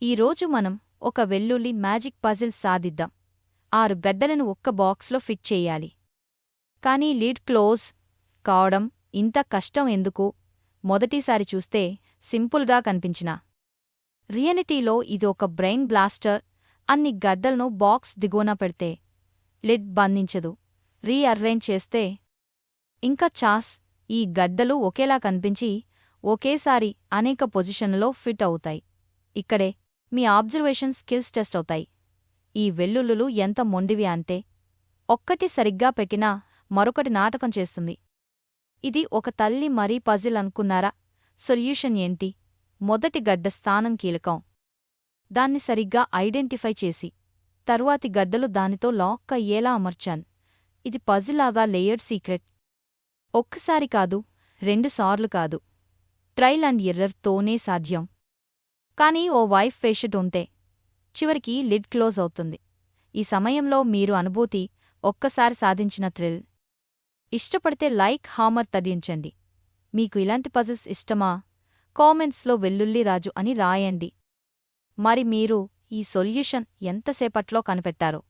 ఈరోజు మనం ఒక వెల్లుల్లి మ్యాజిక్ పజిల్ సాధిద్దాం. 6 గడ్డలను ఒక్క బాక్స్లో ఫిట్ చెయ్యాలి. కానీ లిడ్ క్లోజ్ కావడం ఇంత కష్టం ఎందుకు? మొదటిసారి చూస్తే సింపుల్గా కనిపించినా రియాలిటీలో ఇది ఒక బ్రెయిన్ బ్లాస్టర్. అన్ని గడ్డలను బాక్స్ దిగువన పెడితే లిడ్ బంధించదు. రీఅరేంజ్ చేస్తే ఇంకా చాస్ ఈ గడ్డలు ఒకేలా కనిపించి ఒకేసారి అనేక పొజిషన్లలో ఫిట్ అవుతాయి. ఇక్కడే మీ ఆబ్జర్వేషన్ స్కిల్స్ టెస్ట్ అవుతాయి. ఈ వెల్లుల్లులు ఎంత మొండివి అంటే ఒక్కటి సరిగ్గా పెట్టినా మరొకటి నాటకం చేస్తుంది. ఇది ఒక తల్లి మరీ పజిల్ అనుకున్నారా? సొల్యూషన్ ఏంటి? మొదటి గడ్డ స్థానం కీలకం. దాన్ని సరిగ్గా ఐడెంటిఫై చేసి తరువాతి గడ్డలు దానితో లాక్ అయ్యేలా అమర్చాన్. ఇది పజిల్లాగా లేయర్డ్ సీక్రెట్. ఒక్కసారి కాదు, 2 సార్లు కాదు, ట్రైల్ అండ్ ఎర్రర్ తోనే సాధ్యం. కానీ ఓ వైఫ్ పేషెంట్ ఉంటే చివరికి లిడ్ క్లోజ్ అవుతుంది. ఈ సమయంలో మీరు అనుభూతి ఒక్కసారి సాధించిన థ్రిల్. ఇష్టపడితే లైక్ హామర్ తగ్గించండి. మీకు ఇలాంటి పజిల్స్ ఇష్టమా? కామెంట్స్లో వెల్లుల్లి రాజు అని రాయండి. మరి మీరు ఈ సొల్యూషన్ ఎంతసేపట్లో కనిపెట్టారో